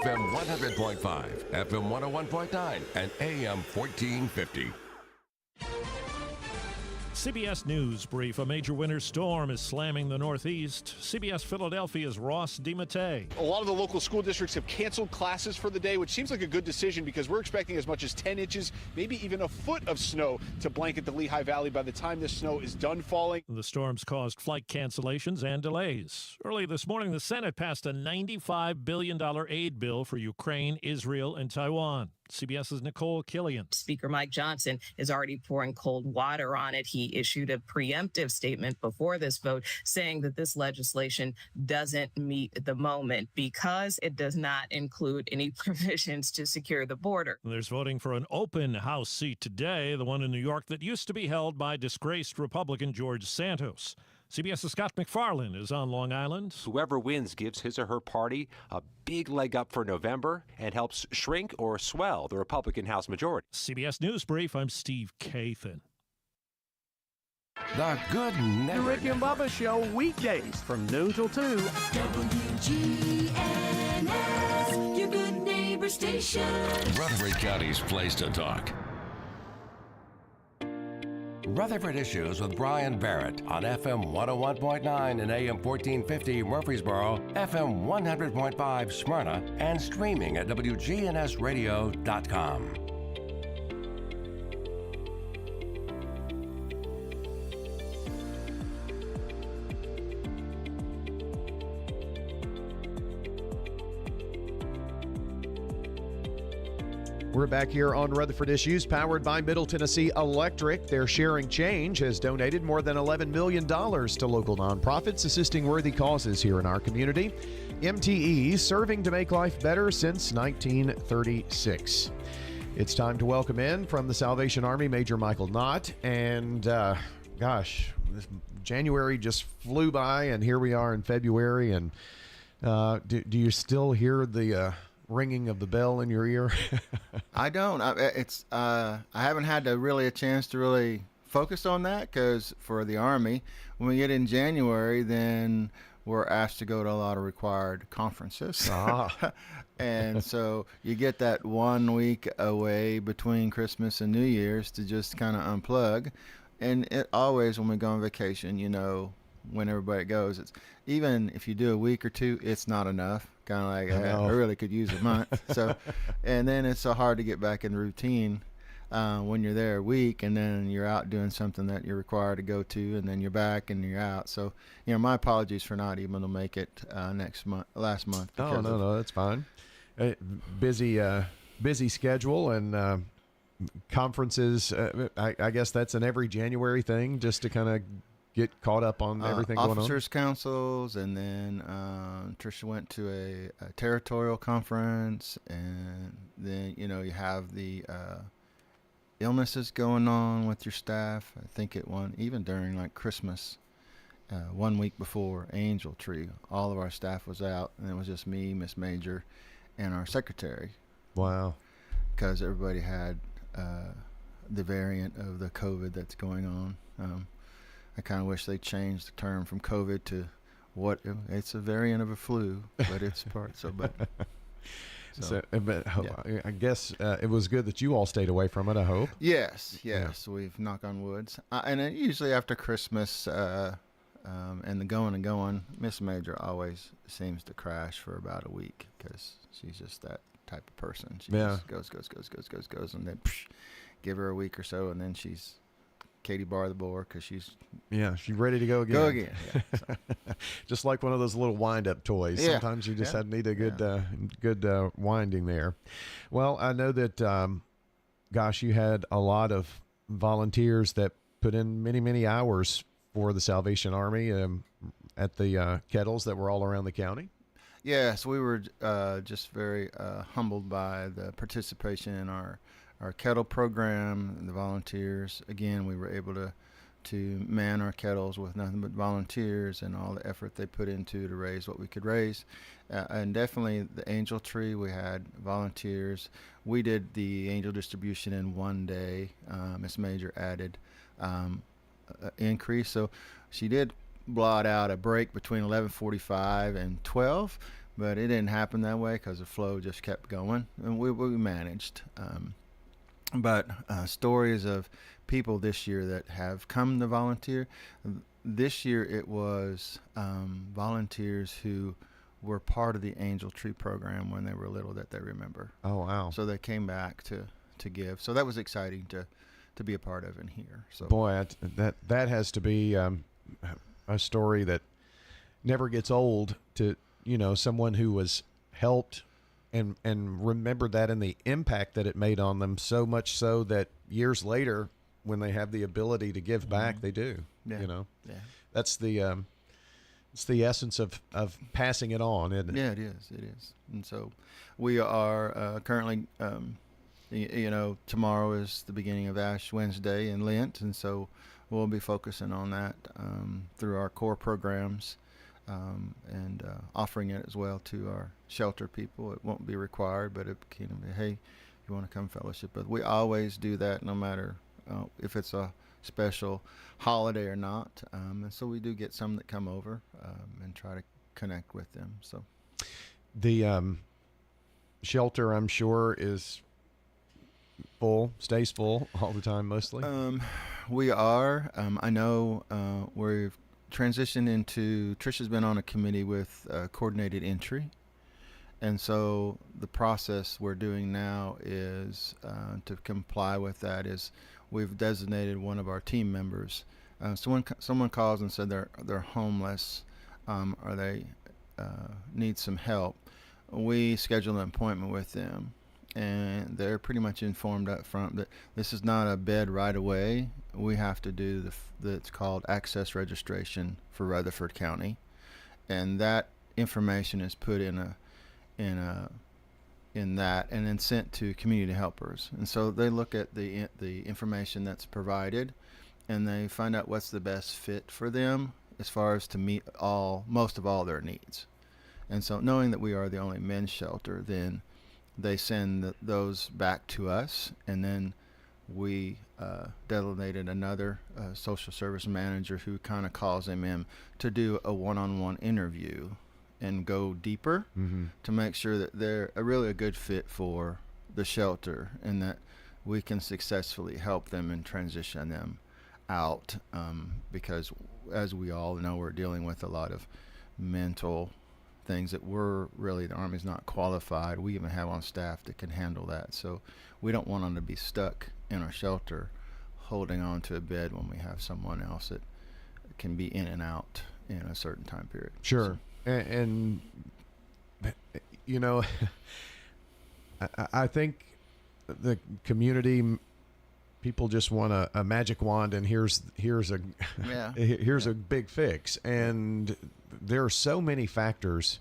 FM 100.5, FM 101.9, and AM 1450. CBS News brief. A major winter storm is slamming the Northeast. CBS Philadelphia's Ross DiMattei. A lot of the local school districts have canceled classes for the day, which seems like a good decision because we're expecting as much as 10 inches, maybe even a foot of snow to blanket the Lehigh Valley by the time this snow is done falling. The storms caused flight cancellations and delays. Early this morning, the Senate passed a $95 billion aid bill for Ukraine, Israel, and Taiwan. CBS's Nicole Killian. Speaker Mike Johnson is already pouring cold water on it. He issued a preemptive statement before this vote saying that this legislation doesn't meet the moment because it does not include any provisions to secure the border. There's voting for an open House seat today, the one in New York that used to be held by disgraced Republican George Santos. CBS's Scott McFarland is on Long Island. Whoever wins gives his or her party a big leg up for November and helps shrink or swell the Republican House majority. CBS News Brief, I'm Steve Kathan. The Good Neighbor. The Rick and Bubba Show, weekdays from noon till 2. WGNS, your good neighbor station. Rutherford County's place to talk. Rutherford Issues with Brian Barrett on FM 101.9 and AM 1450 Murfreesboro, FM 100.5 Smyrna, and streaming at WGNSradio.com. We're back here on Rutherford Issues, powered by Middle Tennessee Electric. Their Sharing Change has donated more than $11 million to local nonprofits assisting worthy causes here in our community. MTE, serving to make life better since 1936. It's time to welcome in from the Salvation Army, Major Michael Knott. And gosh, this January just flew by, and here we are in February. And do you still hear the ringing of the bell in your ear? I don't. I haven't had a chance to really focus on that because for the Army, when we get in January, then we're asked to go to a lot of required conferences. And so you get that 1 week away between Christmas and New Year's to just kind of unplug. And it always, when we go on vacation, when everybody goes, it's even if you do a week or two, it's not enough. Kind of like I really could use a month. So, and then it's so hard to get back in the routine when you're there a week, and then you're out doing something that you're required to go to, and then you're back and you're out. So, my apologies for not even to make it last month. No, that's fine. Busy schedule and conferences. I guess that's an every January thing, just to kind of get caught up on everything going on? Officers' councils, and then Tricia went to a territorial conference, and then, you have the illnesses going on with your staff. I think even during like Christmas, 1 week before Angel Tree, all of our staff was out, and it was just me, Miss Major, and our secretary. Wow. Because everybody had the variant of the COVID that's going on. I kind of wish they changed the term from COVID to it's a variant of a flu, but it's part. I guess it was good that you all stayed away from it, I hope. Yes. We've knock on woods. And usually after Christmas and the going, Miss Major always seems to crash for about a week because she's just that type of person. She just goes, and then give her a week or so, and then she's Katie bar the board because she's ready to go again. Yeah, so. Just like one of those little wind-up toys. Yeah. Sometimes you just need a good winding there. Well, I know that, you had a lot of volunteers that put in many, many hours for the Salvation Army at the kettles that were all around the county. Yes, we were just very humbled by the participation in our kettle program and the volunteers. Again, we were able to man our kettles with nothing but volunteers and all the effort they put into to raise what we could raise. And definitely the Angel Tree, we had volunteers. We did the angel distribution in 1 day. Miss Major added increase. So she did blot out a break between 11:45 and 12. but it didn't happen that way because the flow just kept going, and we managed. But stories of people this year that have come to volunteer. This year it was volunteers who were part of the Angel Tree program when they were little that they remember. Oh, wow. So they came back to give. So that was exciting to be a part of and hear. So boy, that has to be a story that never gets old, to someone who was helped and remembered that and the impact that it made on them, so much so that years later when they have the ability to give back, they do. Yeah. That's the it's the essence of passing it on, isn't it? Yeah, it is. And so we are currently tomorrow is the beginning of Ash Wednesday and Lent, and so we'll be focusing on that through our core programs, and offering it as well to our shelter people. It won't be required, but it can be, hey, you want to come fellowship. But we always do that no matter if it's a special holiday or not. And so we do get some that come over and try to connect with them. So the shelter, I'm sure, is stays full all the time mostly. We are. I know we've transitioned into, Trisha's been on a committee with coordinated entry. And so the process we're doing now is to comply with that is we've designated one of our team members. Someone calls and said they're homeless, or they need some help. We schedule an appointment with them, and they're pretty much informed up front that this is not a bed right away. We have to do it's called access registration for Rutherford County, and that information is put in that and then sent to community helpers. And so they look at the information that's provided, and they find out what's the best fit for them as far as to meet most of all their needs. And so knowing that we are the only men's shelter, then they send those back to us, and then we designated another social service manager who kind of calls them in to do a one-on-one interview and go deeper to make sure that they're really a good fit for the shelter, and that we can successfully help them and transition them out, because as we all know, we're dealing with a lot of mental things that the Army's not qualified. We even have on staff that can handle that. So we don't want them to be stuck in our shelter holding on to a bed when we have someone else that can be in and out in a certain time period. Sure. So, and I think the community people just want a magic wand, and here's a big fix. And there are so many factors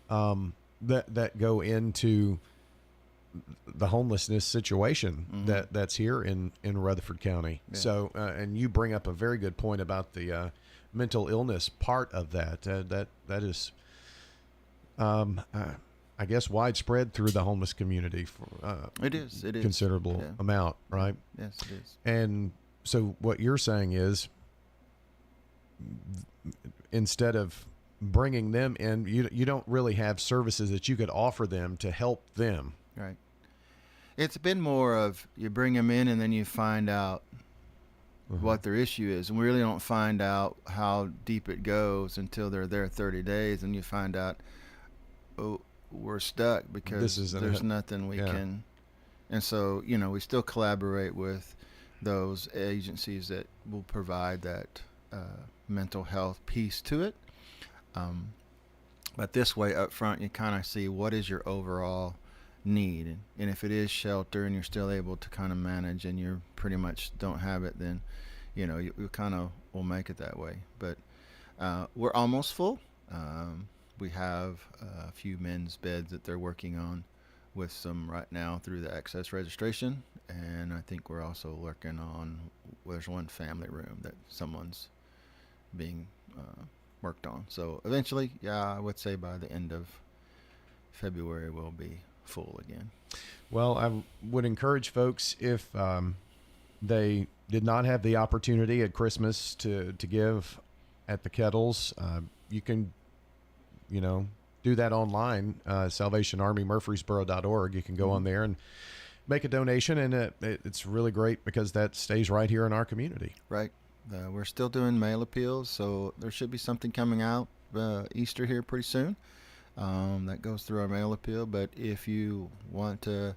that go into the homelessness situation that's here in Rutherford County. Yeah. So, and you bring up a very good point about the mental illness part of that. That is, I guess, widespread through the homeless community for it is considerable amount, right? Yes, it is. And so what you're saying is, instead of bringing them in, you don't really have services that you could offer them to help them. Right. It's been more of you bring them in and then you find out what their issue is, and we really don't find out how deep it goes until they're there 30 days, and you find out, we're stuck because there's nothing we can. And so, we still collaborate with those agencies that will provide that mental health piece to it. But this way up front, you kind of see what is your overall need. And if it is shelter and you're still able to kind of manage and you pretty much don't have it, then, you kind of will make it that way. But we're almost full. We have a few men's beds that they're working on with some right now through the access registration. And I think we're also working on, there's one family room that someone's being worked on. So eventually, I would say by the end of February, we'll be full again. Well, I would encourage folks, if they did not have the opportunity at Christmas to give at the Kettles, you can, do that online, SalvationArmyMurfreesboro.org. You can go on there and make a donation, and it's really great because that stays right here in our community. Right. We're still doing mail appeals, so there should be something coming out Easter here pretty soon that goes through our mail appeal. But if you want to,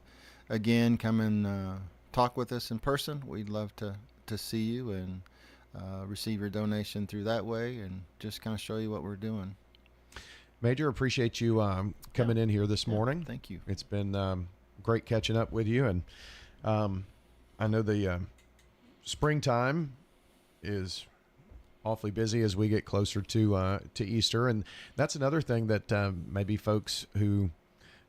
again, come and talk with us in person, we'd love to see you and receive your donation through that way and just kind of show you what we're doing. Major, appreciate you coming in here this morning. Thank you. It's been great catching up with you, and I know the springtime is awfully busy as we get closer to Easter, and that's another thing that maybe folks who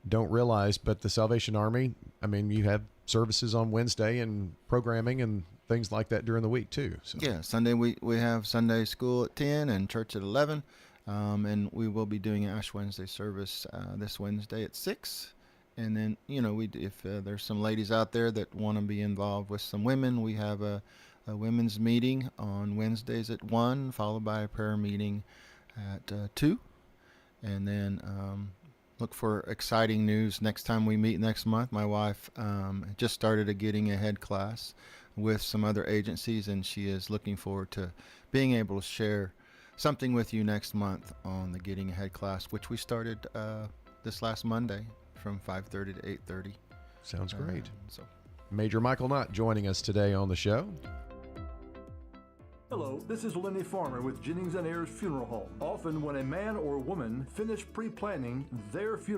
don't realize, but the Salvation Army, I mean, you have services on Wednesday and programming and things like that during the week too. So. Yeah, Sunday we have Sunday school at 10 and church at 11, and we will be doing Ash Wednesday service this Wednesday at 6. And then, if there's some ladies out there that want to be involved with some women, we have a women's meeting on Wednesdays at 1, followed by a prayer meeting at 2. And then look for exciting news next time we meet next month. My wife just started a Getting Ahead class with some other agencies, and she is looking forward to being able to share something with you next month on the Getting Ahead class, which we started this last Monday from 5:30 to 8:30. Sounds great. Major Michael Knott joining us today on the show. Hello, this is Lenny Farmer with Jennings & Ayers Funeral Home. Often when a man or woman finish pre-planning their funeral,